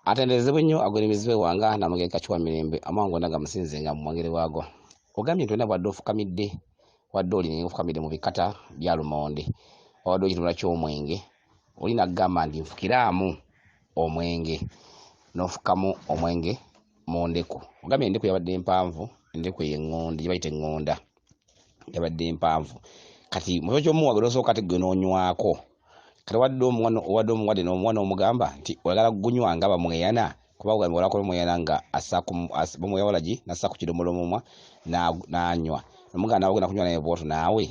Atendezebwe nnyo agwenemezebwe wanga namugeka kachwa mirembe amango ndaga musinze nga mwangere wago. Ogambye ntwena bwadde ofukamidde wadde oli ofukamidde mu bikata bya Lumonde. Wadde okitunula ky'omwenge. Olina gamba ndi nfukiraamu omwenge. Nofukamu omwenge mu Endeko. Ogambye Endeko yabadde mpanvu, Endeko y'engonde, gibayita engonda. Yabadde mpanvu. Kati mu kyo muwa gwe sooka tegwe noonywako. Kati wadde omuwadde n'omwana omugamba nti oyagala gunywa nga bamweyana kuba bwe wala ko mweyana nga bamweyawalagi nassa ku kidomolo mumwa n'anywa. Nomuganda nawe ogenda kunywa naye bw'otyo naawe.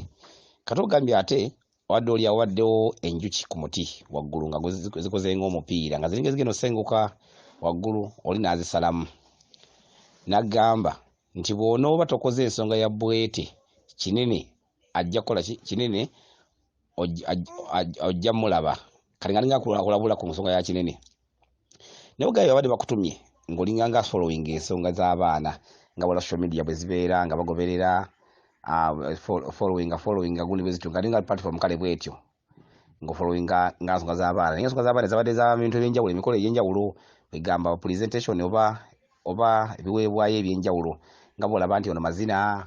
Kati ogambye ate wadde oli awaddewo enjuki ku muti waggulu nga zikoze ng'omupiira nga ziringa zigenda osenguka waggulu oli n'azisalamu. N'agamba nti bw'onooba tokoze ensonga ya bwete Kinene ajja kukola ki? Kinene ojja mulaba kali nga ninga kulabula ku nsonga ya Kinene. Ne ogayo abadde bakutumye ng'olinga nga following ensonga z'abaana nga wala social media bwe zibeera nga bagoberera following gundi bezityo nga ninga platform kale bwetyo ngo following nga nsonga z'abaana. Ninga nsonga z'abaana zabadde za bintu ebyenjawulo emikolo egy'enjawulo begamba presentation oba ebiweebwayo ebyenjawulo nga bolaba nti ono mazina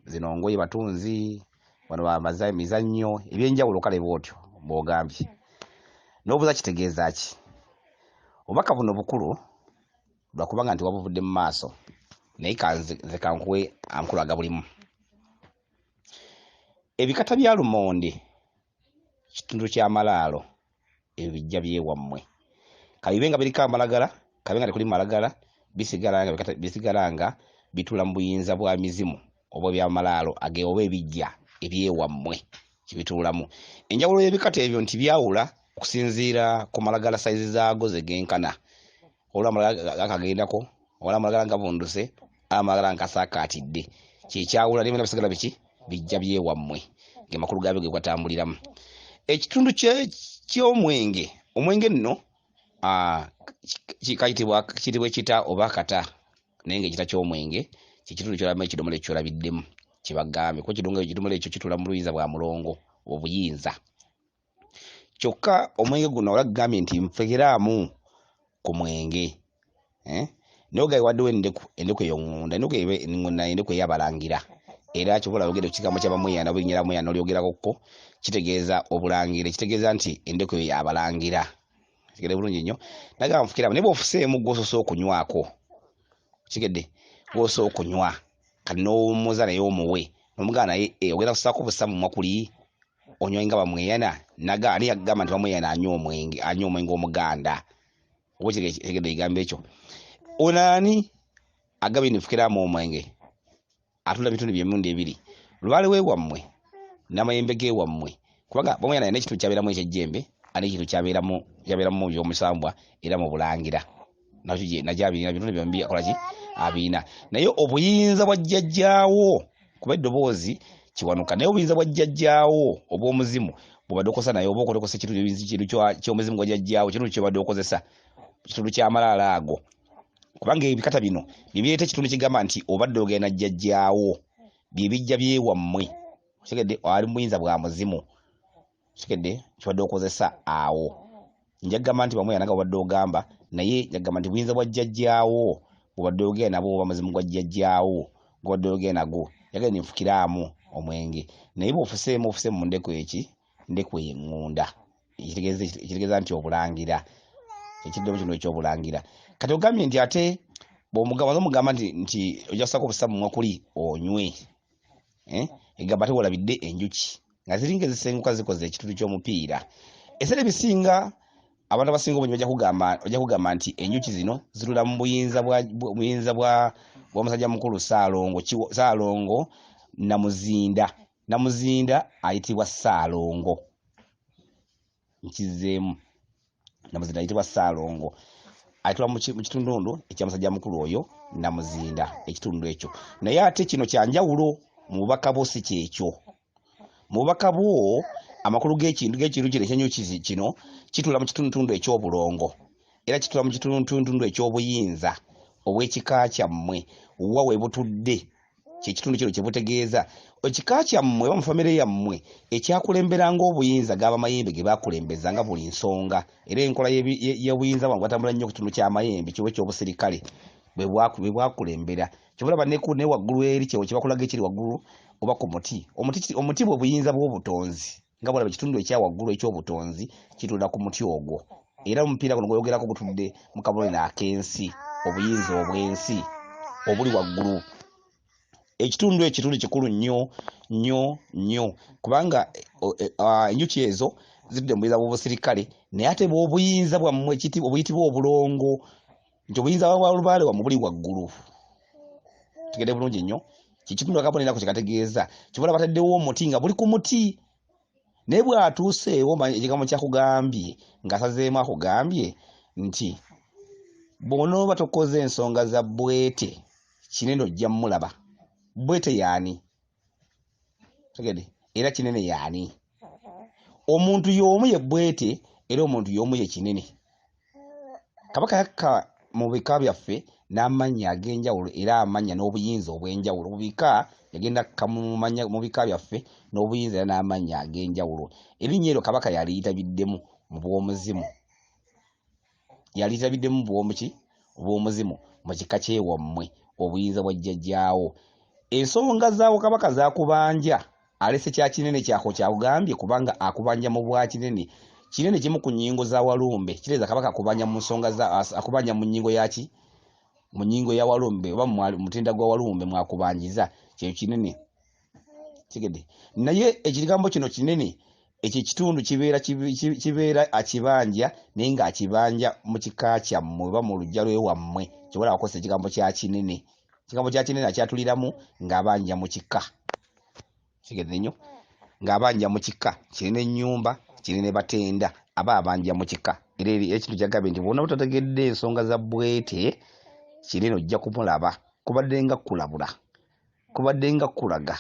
zino ngoye batunzi wano mizannyo ebyenjawulo kale bwotyo bw'ogambye. N'obuuza kitegeeza ki? Obubaka buno bukulu lwakubanga nti wabuvudde mu maaso naye kanze kankuwe amakulu agabulimu. Ebikata bya Lumonde kitundu kya Malaalo ebyo bijja byewammwe. Kabibe nga biriko amalagala, kabibe nga tekuli malagala, bisigala nga bitula mu buyinza bwa mizimu oba bya Malaalo oba ebijja ebyewammwe kibituulamu. Enjawulo y'ebikata ebyo nti byawula okusinziira ku malagala size zaago zegenkana. Olwa malagala akagendako, olwa malagala nga bunduse, amalagala nkasaakaatidde. Kyekyawula n'ebintu bisigala biki bijja byewammwe. Ge makulu gaabyo ge kwatambuliramu. Ekitundu ky'omwenge, omwenge nno kitibwa kita oba kata naye ng'ekita ky'omwenge kikitundu ky'olamu ekidomolo ekyolabiddemu kibagambe ko kidongo ekidomolo ekyo kitula mu luyinza bwa mulongo obuyinza. Kyokka omwenge guno olagambye nti nfekiraamu ku mwenge. Nogaye waddewo Endeko ey'ongunda, Endeko ey'abalangira. Era kyobola ogende ku kigambo ky'abamweyana bw'ennyera mweyana olyogerako ko kitegeeza obulangira, kitegeeza nti Endeko y'abalangira. Kigede bulungi nnyo. Nagamba nfukiraamu naye bw'ofuseemu gw'osoose okunywako. Kigedde gw'osoose okunywa kati n'omuza naye omuwe n'omuganda naye ogenda kusaako busa mumwa kuli onywa nga bamweyana ali agamba nti bamweyana anywa omwenge omuganda oba kigedde ekigambo ekyo. Onaani agambye nfukiraamu omwenge atunda bitundu by'emirundi ebiri Lubaale weewammwe n'amayembe geewammwe kubanga bamweyana yalina ekitundu kyabeeramu ekyejjembe ani ekintu kyabeeramu by'omusambwa era mu bulangira najja abirina bitundu byombi akola ki abina. Naye obuyinza bwa jjajjaawo kuba eddoboozi kiwanuka naye obuyinza bwa jjajjaawo obw'omuzimu bw'obadde okozesa naye oba okozesa ekintu ky'omuzimu gwa jjajjaawo kitundu ky'obadde okozesa kitundu kya Malaalo ago kubanga ebikata bino bibireeta ekitundu kigamba nti obadde ogenda jjajjaawo bye bijja byewammwe. Kigedde ali mu buyinza bwa muzimu. Kigedde kibadde okozesa awo. Njagamba nti bamwe yanaga obadde ogamba naye njagamba nti buyinza bwa jjajjaawo obadde ogenda nabo oba muzimu gwa jjajjaawo gw'obadde ogenda nago yagenda nfukiraamu omwenge naye bw'ofuse mu Endeko Endeko y'engunda ekitegeeza nti obulangira ekiddomo kino ekyobulangira. Kati ogambye nti ate bw'omugamba nti ojja kusaako obusa mumwa kuli onywe egamba ate wolabidde enjuki nga ziringa ezisenguka zikoze ekitundu ky'omupiira. Ebiseera ebisinga abantu abasinga obungi bajja kugamba nti enjuki zino zitula mu buyinza bwa musajja mukulu Salongo Namuzinda ayitibwa Salongo. Nkizeemu Namuzinda ayitibwa Salongo ayitula mu kitundu ekyamusajja mukulu oyo Namuzinda ekitundu ekyo. Naye ate kino kyanjawulo mu bubaka bwo si kyekyo. Mu bubaka bwo amakulu g'ekintu kino ekyenjuki kino kitula mu kitundu eky'obulongo era kitula mu kitundu eky'obuyinza obw'ekika kyammwe wa we butudde kyekitundu kino kye butegeeza ekika kyammwe mu famire yammwe ekyakulemberanga obuyinza g'abamayembe ge bakulembezanga buli nsonga era enkola y'obuyinza bwabwe batambula nnyo ku kitundu ky'amayembe kiwe ky'obuserikale bwe bwakulembera kyobulaba ne waggulu eri kyewo kye bakulaga ekiri waggulu oba ku muti omuti bwe buyinza bw'obutonzi nga bwalaba ekitundu ekyawaggulu eky'obutonzi kitunda ku muti ogwo era omupiira guno gweyogerako gutudde mu kabonero ak'ensi obuyinza obw'ensi obuli waggulu ekitundu ekitundu kikulu nnyo kubanga enjuki ezo zitudde mu buyinza bw'obuserikale naye ate bw'obuyinza bwammwe obuyitibwa obulongo nti obuyinza bwa lubaale wammwe buli waggulu tegedde bulungi nnyo kikitundu akabonerako kyekategeeza kibula bataddewo omuti nga buli ku muti naye bw'atuuseewo ekigambo kyakugambye ng'asazeemu akugambye nti bw'onooba tokoze ensonga za bwete Kinene ojja mulaba bwete yaani tegedde era Kinene yaani omuntu y'omu ye bwete era omuntu y'omu ye Kinene kabaka yakka mu bika byaffe n'amannya ag'enjawulo era amanya n'obuyinza obw'enjawulo mu bika yagenda mu bika byaffe n'obuyinza era n'amanya ag'enjawulo erinnya eryo kabaka yaliyitabiddemu mu bw'omuzimu bw'omuzimu mu kika kyewammwe obuyinza bwa jjajjaawo ensonga zaawo kabaka zakubanja alese kya Kinene kyako kyakugambye kubanga akubanja mu bwa Kinene kimu ku nnyingo za Walumbe kireza kabaka akubanja mu nsonga akubanja mu nnyingo yaki mu nnyingo ya Walumbe oba mutinda gwa Walumbe mwakubanjiza kye Kinene kigede naye ekigambo kino Kinene ekyo kitundu kibeera akibanja naye nga akibanja mu kika kyammwe oba mu lujja lwewammwe kibola wakosa ekigambo kya Kinene ekigambo kya Kinene akyatuliramu ng'abanja mu kika kigede nnyo ng'abanja mu kika Kinene nnyumba Kinene batenda aba abanja mu kika era ekintu kyagambye nti bw'ona butategedde ensonga za bwete Kinene ojja kumulaba kubadde nga kulabula kubadde nga kulaga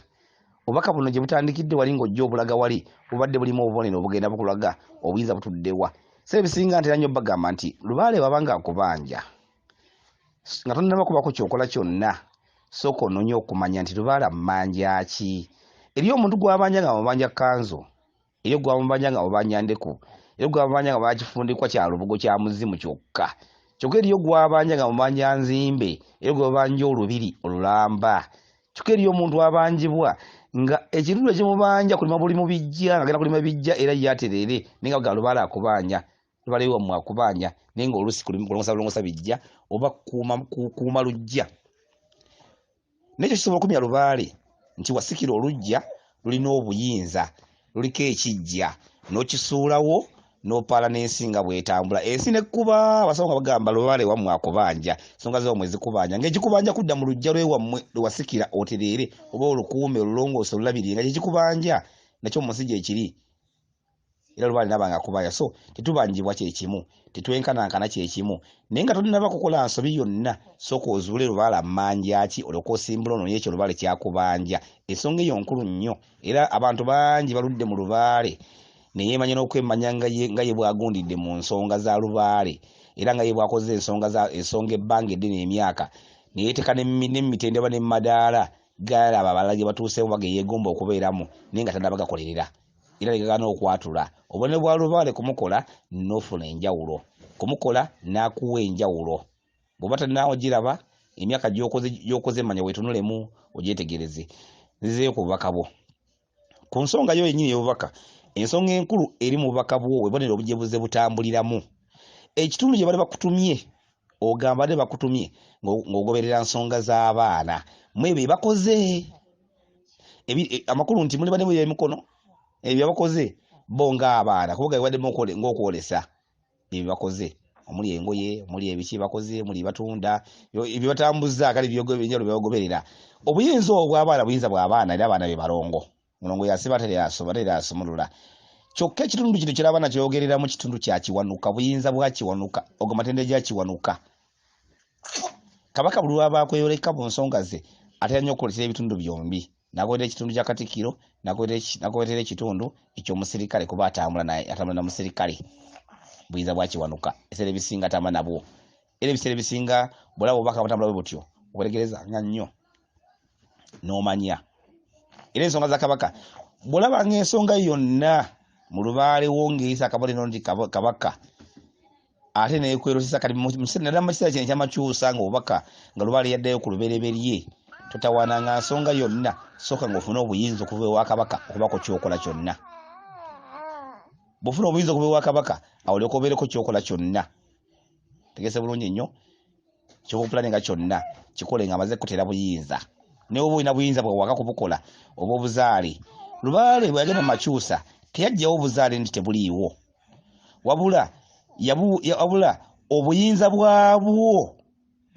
obubaka buno gye butandikidde wali ng'ojja obulaga wali bubadde bulimu obubonero obugenda bukulaga obuyinza butuddewa seebisinga ntera nnyo bagamba nti lubaale wabanga akubanja nga tonnaba kubako kyokola kyonna sooka onoonya okumanya nti lubaale amanja ki eriyo omuntu gw'abanja nga mubanja kanzo eriyo gw'amubanja nga mubanja Endeko eriyo gw'amubanja nga bakifundikwa kya lubugo kya muzimu kyokka eriyo gw'abanja nga mubanja nzimbe eriyo gw'abanja olubiri olulamba kyokka eriyo omuntu abanjibwa nga ekitundu ekimubanja kulima buli mubijja nga agenda kulima bijja era yaterere naye nga lubaale akubanja lubaale wammwe akubanja naye nga oluusi kulongosa bijja oba kuuma lujja nekyo kisobola okumya lubaale nti wasikira olujja lulina obuyinza luliko ekijja n'okisuulawo n'opaala n'ensi nga bw'etambula ensi nekkuba abasawo nga bagamba lubaale wammwe akubanja ensonga zammwe zikubanja ng'ekikubanja kudda mu lujja lwewammwe lwewasikira otereere oba olukuume olulongoose olulabirire nga kyekikubanja nakyo mu nsi gyekiri era lubaale nabanga akubanja so tetubanjibwa kyekimu tetwenkanankana kyekimu naye nga tolinaba kukola nsobi yonna sooka ozuule lubaale amanja ki olyoka osimbula ono yekyo lubaale kyakubanja ensonga eyo nkulu nnyo era abantu bangi baludde mu lubaale neyeemanya n'okwemanya nga ye bwagundidde mu nsonga za lubaale era nga ye bwakoze ensonga ebbanga eddene emyaka neyeeteka n'emitendera n'emadaala galaba abalala gye batuuseemu bage yeegomba okubeeramu naye nga tannabagakolerera era legagana okwatula obubonero bwa lubaale kumukola n'ofuna enjawulo kumukola n'akuwa enjawulo bw'oba tannaawo giraba emyaka gy'okoze manya weetunulemu ogyetegereze nzizeeyo ku bubaka bwo ku nsonga yo yennyini y'obubaka ensonga enkulu eri mu bubaka bwo webonera obujebuze butambuliramu ekitundu gye bali bakutumye ogamba bade bakutumye ng'ogoberera nsonga z'abaana mwe be bakoze amakulu nti muli bane by'emikono ebyo bakoze bo ng'abaana kuvuga bibaddemu ng'okwolesa ebyo bakoze omuli engoye omuli ebiki bakoze omuli batunda ebyo batambuza kale byenjalo byebagoberera obuyinza obw'abaana buyinza bw'abaana era abaana be balongo mulongo yasiba terasomulula kyokka ekitundu kino ky'abaana kyogerera mu kitundu kya Kiwanuka buyinza bwa Kiwanuka ogo matende gya Kiwanuka kabaka buli lwabakweyoleka mu nsonga ze atera nnyo okukolesera ebitundu byombi nagoberera ekitundu kya Katikkiro nagoberera ekitundu eky'omusirikale kuba atambula na musirikale buyinza bwa Kiwanuka ebiseera ebisinga atambula nabwo era ebiseera ebisinga bwolaba obubaka butambula bwe butyo okutegereza nga nnyo n'omanya era ensonga za kabaka bwolaba ng'ensonga yonna mu lubaale wongeesa akabale nondi kabaka ate nekwerosesa kati naddala mu kiseera kino ekyamakyusa ng'obubaka nga lubaale yaddayo ku lubereberye totawaananga nsonga yonna sooka ng'ofuna obuyinza okuva ewa kabaka okubako kyokola kyonna bw'ofuna obuyinza okuva ewa kabaka awo olyoka obeereko kyokola kyonna tegese bulungi nnyo kyobupulani nga kyonna kikole nga amaze kutera buyinza naye oba olina buyinza bwewaka kubukola oba obuzaale lubaale bwe yagenda mu makyusa teyajjawo obuzaale nti tebuliiwo wabula obuyinza bwabwo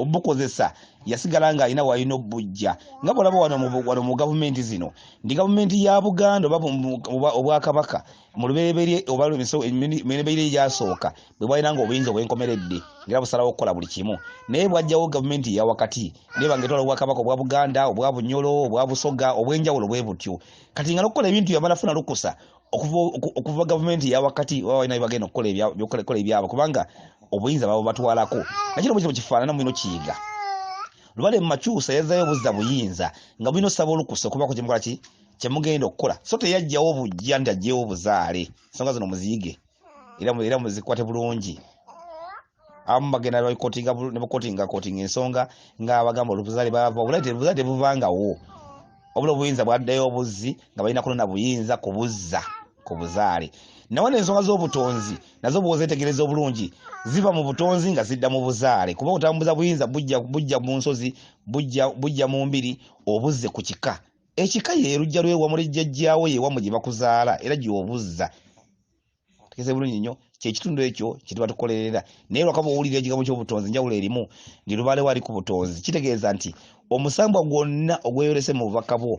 obukozesa yasigala nga alina wayina obujja nga bwolaba wano mu gavumenti zino ndi gavumenti ya Buganda obwakabaka mu lubereberye oba emibereberye egyasooka bwe bwalina nga obuyinza obwenkomeredde era busalawo okukola buli kimu naye bwajjawo gavumenti ya wakati neba ngetwala obwakabaka obwa Buganda obwa Bunyolo obwa Busoga obwenjawulo bwe butyo kati nga okukola ebintu yamala funa lukusa okuva gavumenti ya wakati walina bagenda okukola ebyabo kubanga obuyinza babo batwalako nakino bwe kifaanana mwino kiyiga lubaale mu makyusa yazzayo obuzza buyinza nga bulina osaba olukusa okubako kyemugenda okukola so teyajjawo bujja nti ajjewo obuzaale ensonga zino muziyige era muzikwate bulungi abamu bagenda nebukotinga ensonga ng'abagamba obuzaale bava obuzaale tebuvangawo obula obuyinza bwaddayo obuzzi nga balina kunona buyinza kubuzza ku buzaale nawana ensonga z'obutonzi nazo bw'ozeetegereza obulungi ziva mu butonzi nga zidda mu buzaale kuba otambuza buyinza bujja mu nsozi bujja mu mbiri obuzze ku kika ekika yerujja lwewamula ejjajjaawo yewamu gye bakuzaala era gy'obuzza tegese bulungi nnyo kyekitundu ekyo kyetuba tukolerera naye lwakaba owulira ekigambo ky'obutonzi njawulo erimu ndi lubaale wali ku butonzi kitegeeza nti omusambwa gwonna ogweyolese mu bubaka bwo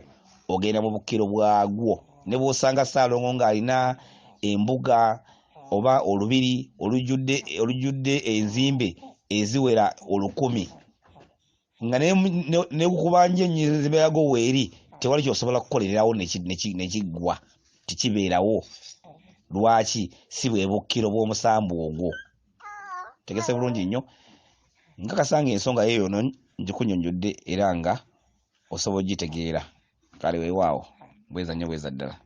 ogenda mu bukkiro bwagwo ne bw'osanga Salongo ng'alina embuga oba olubiri olujjudde enzimbe eziwera 1,000 nga nekukubanja ennyiriri zibeerago weeri tewali kyosobola kukolererawo nekiggwa tikibeerawo lwaki si bwe bukkiro bw'omusambu ogwo tegese bulungi nnyo nkakasanga ensonga yeyo no njikunyonjodde era nga osobola ogitegeera kale weewaawo bweza nnyo bweza ddala